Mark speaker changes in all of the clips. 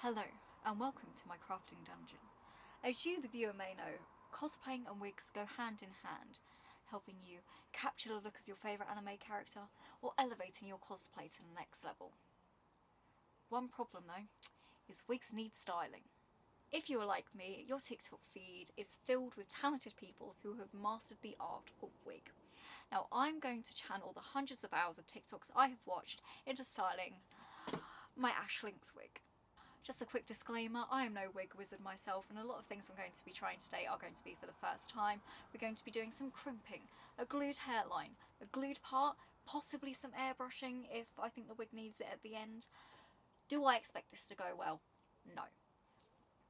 Speaker 1: Hello, and welcome to my crafting dungeon. As you, the viewer, may know, cosplaying and wigs go hand in hand, helping you capture the look of your favourite anime character or elevating your cosplay to the next level. One problem though, is wigs need styling. If you are like me, your TikTok feed is filled with talented people who have mastered the art of wig. Now I'm going to channel the hundreds of hours of TikToks I have watched into styling my Ash Lynx wig. Just a quick disclaimer, I am no wig wizard myself, and a lot of things I'm going to be trying today are going to be for the first time. We're going to be doing some crimping, a glued hairline, a glued part, possibly some airbrushing if I think the wig needs it at the end. Do I expect this to go well? No.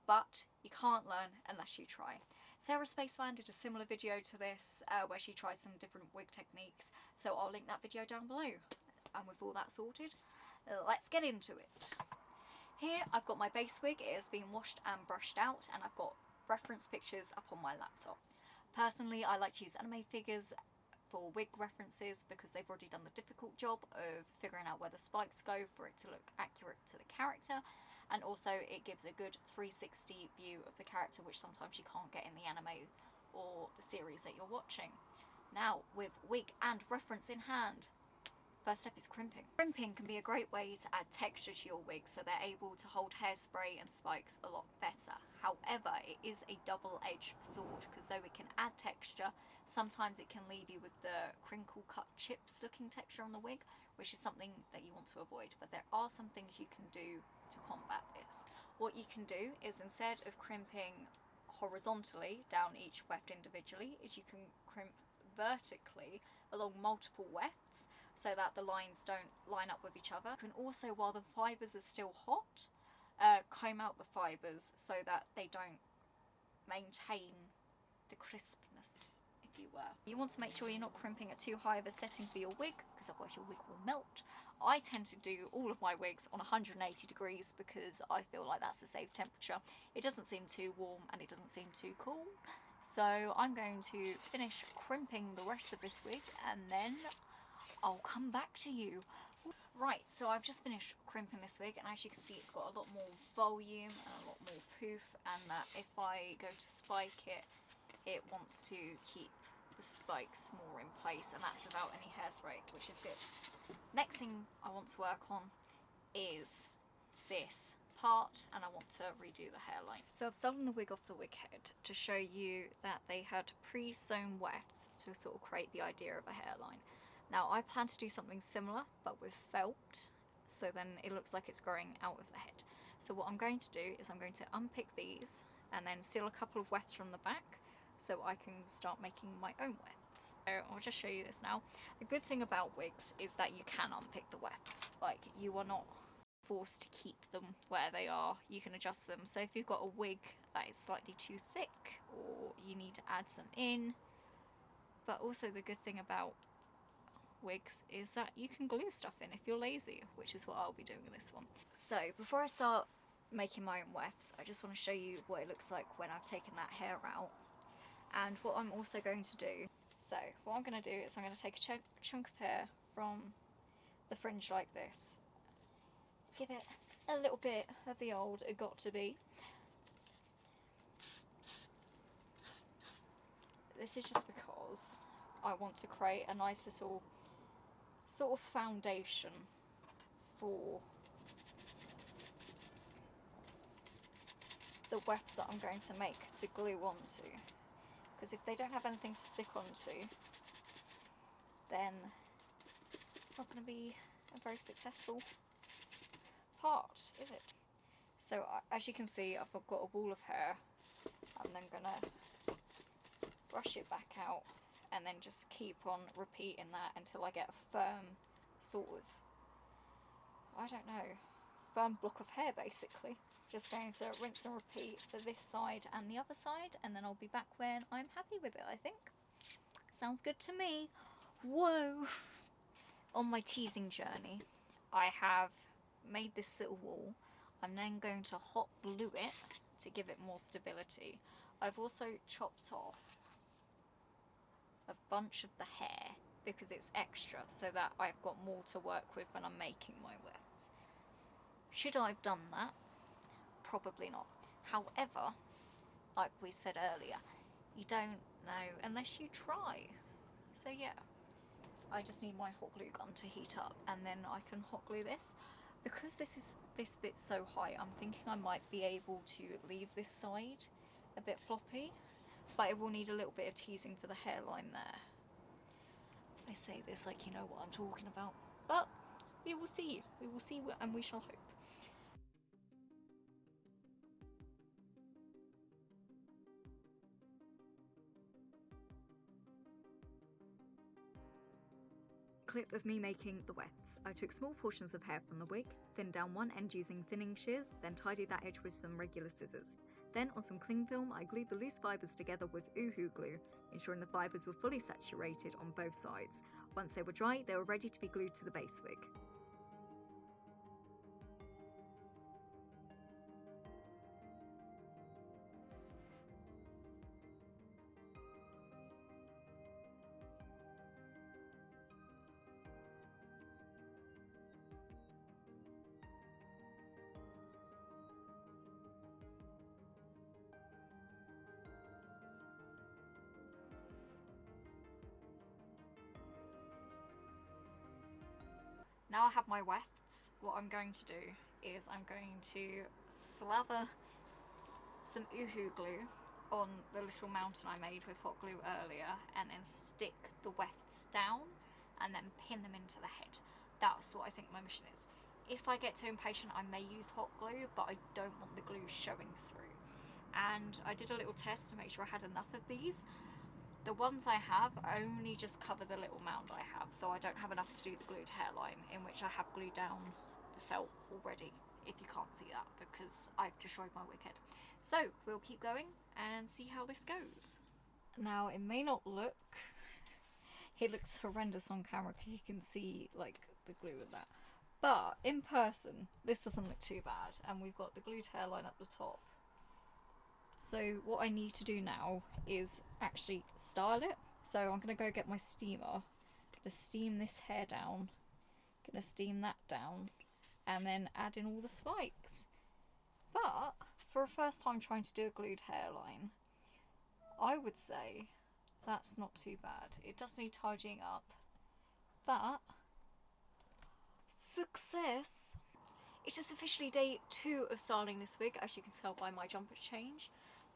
Speaker 1: But you can't learn unless you try. Sarah Spaceman did a similar video to this where she tried some different wig techniques, so I'll link that video down below. And with all that sorted, let's get into it. Here I've got my base wig. It has been washed and brushed out, and I've got reference pictures up on my laptop. Personally, I like to use anime figures for wig references because they've already done the difficult job of figuring out where the spikes go for it to look accurate to the character, and also it gives a good 360 view of the character, which sometimes you can't get in the anime or the series that you're watching. Now, with wig and reference in hand, first step is crimping. Crimping can be a great way to add texture to your wig so they're able to hold hairspray and spikes a lot better. However, it is a double-edged sword because though it can add texture, sometimes it can leave you with the crinkle cut chips looking texture on the wig, which is something that you want to avoid. But there are some things you can do to combat this. What you can do is, instead of crimping horizontally down each weft individually, is you can crimp vertically along multiple wefts so that the lines don't line up with each other. You can also, while the fibres are still hot, comb out the fibres so that they don't maintain the crispness, if you were. You want to make sure you're not crimping at too high of a setting for your wig, because otherwise your wig will melt. I tend to do all of my wigs on 180 degrees because I feel like that's a safe temperature. It doesn't seem too warm and it doesn't seem too cool. So I'm going to finish crimping the rest of this wig and then I'll come back to you. Right, so I've just finished crimping this wig, and as you can see it's got a lot more volume and a lot more poof, and that if I go to spike it, it wants to keep the spikes more in place, and that's without any hairspray, which is good. Next thing I want to work on is this part, and I want to redo the hairline. So I've stolen the wig off the wig head to show you that they had pre-sewn wefts to sort of create the idea of a hairline. Now I plan to do something similar but with felt, so then it looks like it's growing out of the head. So what I'm going to do is I'm going to unpick these and then seal a couple of wefts from the back so I can start making my own wefts. So I'll just show you this now. The good thing about wigs is that you can unpick the wefts. Like, you are not forced to keep them where they are. You can adjust them. So if you've got a wig that is slightly too thick, or you need to add some in. But also the good thing about wigs is that you can glue stuff in if you're lazy, which is what I'll be doing with this one. So before I start making my own wefts, I just want to show you what it looks like when I've taken that hair out, and what I'm also going to do. So what I'm going to do is I'm going to take a chunk of hair from the fringe like this, give it a little bit of the old "it got to be." This is just because I want to create a nice little sort of foundation for the wefts that I'm going to make to glue onto, because if they don't have anything to stick onto, then it's not going to be a very successful part, is it? So as you can see, I've got a ball of hair. I'm then going to brush it back out and then just keep on repeating that until I get a firm sort of, I don't know, firm block of hair basically. Just going to rinse and repeat for this side and the other side, and then I'll be back when I'm happy with it, I think. Sounds good to me. Whoa! On my teasing journey, I have made this little wall. I'm then going to hot glue it to give it more stability. I've also chopped off a bunch of the hair because it's extra, so that I've got more to work with when I'm making my wefts. Should I have done that? Probably not. However, like we said earlier, you don't know unless you try. So yeah, I just need my hot glue gun to heat up, and then I can hot glue this. Because this bit's so high, I'm thinking I might be able to leave this side a bit floppy, but it will need a little bit of teasing for the hairline there. I say this like you know what I'm talking about, but we will see. We will see, and we shall hope. Clip of me making the wefts. I took small portions of hair from the wig, thinned down one end using thinning shears, then tidied that edge with some regular scissors. Then on some cling film, I glued the loose fibres together with Uhu glue, ensuring the fibres were fully saturated on both sides. Once they were dry, they were ready to be glued to the base wig. Now I have my wefts, what I'm going to do is I'm going to slather some Uhu glue on the little mountain I made with hot glue earlier, and then stick the wefts down and then pin them into the head. That's what I think my mission is. If I get too impatient, I may use hot glue, but I don't want the glue showing through. And I did a little test to make sure I had enough of these. The ones I have only just cover the little mound I have, so I don't have enough to do the glued hairline, in which I have glued down the felt already, if you can't see that, because I've destroyed my wig head. So we'll keep going and see how this goes. Now it may not look, it looks horrendous on camera because you can see like the glue and that, but in person this doesn't look too bad, and we've got the glued hairline up the top. So what I need to do now is actually style it. So I'm going to go get my steamer, going to steam this hair down, going to steam that down, and then add in all the spikes. But for a first time trying to do a glued hairline, I would say that's not too bad. It does need tidying up, but success! It is officially day 2 of styling this wig, as you can tell by my jumper change.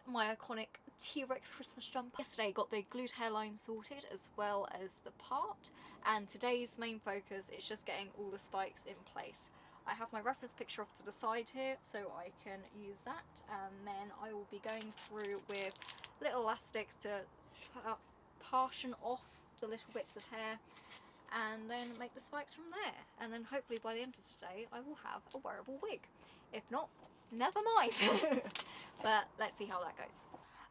Speaker 1: My iconic T-Rex Christmas jumper. Yesterday got the glued hairline sorted as well as the part, and today's main focus is just getting all the spikes in place. I have my reference picture off to the side here so I can use that, and then I will be going through with little elastics to partition off the little bits of hair and then make the spikes from there, and then hopefully by the end of today I will have a wearable wig. If not, never mind. But let's see how that goes.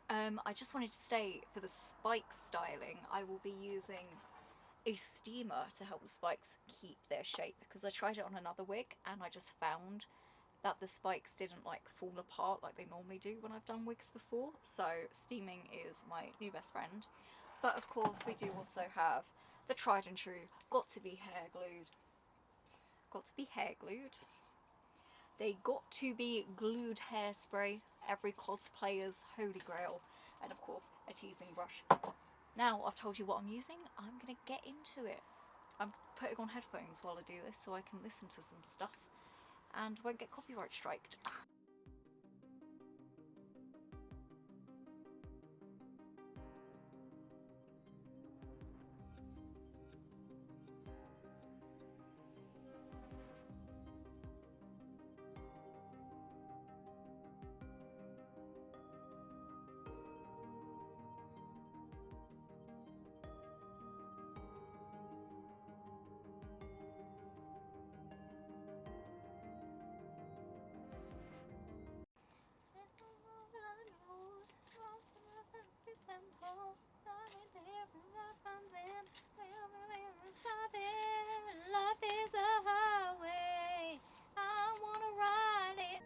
Speaker 1: I just wanted to say, for the spike styling I will be using a steamer to help the spikes keep their shape, because I tried it on another wig and I just found that the spikes didn't like fall apart like they normally do when I've done wigs before. So steaming is my new best friend. But of course we do also have the tried and true, got to be hair glued. Got to be hair glued. They got to be glued hairspray, every cosplayer's holy grail, and of course a teasing brush. Now I've told you what I'm using, I'm gonna get into it. I'm putting on headphones while I do this so I can listen to some stuff and won't get copyright striked. Life is a highway, I wanna ride it.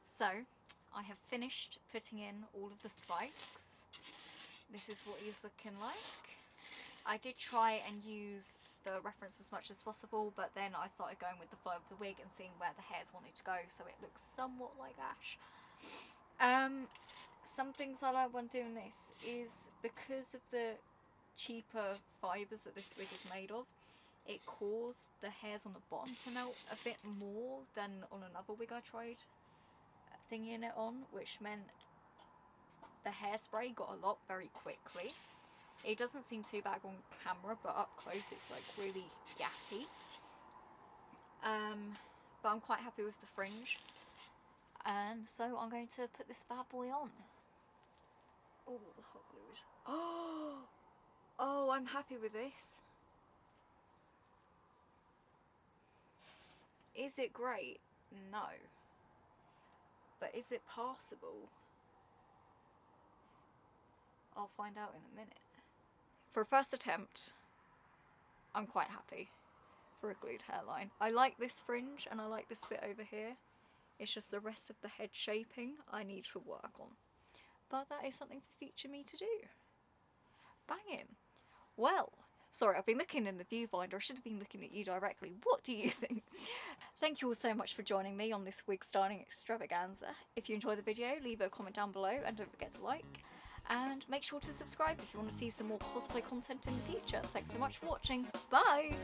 Speaker 1: So I have finished putting in all of the spikes. This is what he's looking like. I did try and use the reference as much as possible, but then I started going with the flow of the wig and seeing where the hairs wanted to go, so it looks somewhat like Ash. Some things I like when doing this is because of the cheaper fibres that this wig is made of, it caused the hairs on the bottom to melt a bit more than on another wig I tried thingying it on, which meant the hairspray got a lot very quickly. It doesn't seem too bad on camera, but up close it's like really yappy. But I'm quite happy with the fringe, and so I'm going to put this bad boy on. Oh, the hot glue. Oh, I'm happy with this. Is it great? No. But is it passable? I'll find out in a minute. For a first attempt, I'm quite happy for a glued hairline. I like this fringe and I like this bit over here. It's just the rest of the head shaping I need to work on. But that is something for future me to do. Banging. Well, sorry, I've been looking in the viewfinder. I should have been looking at you directly. What do you think? Thank you all so much for joining me on this wig styling extravaganza. If you enjoyed the video, leave a comment down below and don't forget to like. And make sure to subscribe if you want to see some more cosplay content in the future. Thanks so much for watching. Bye!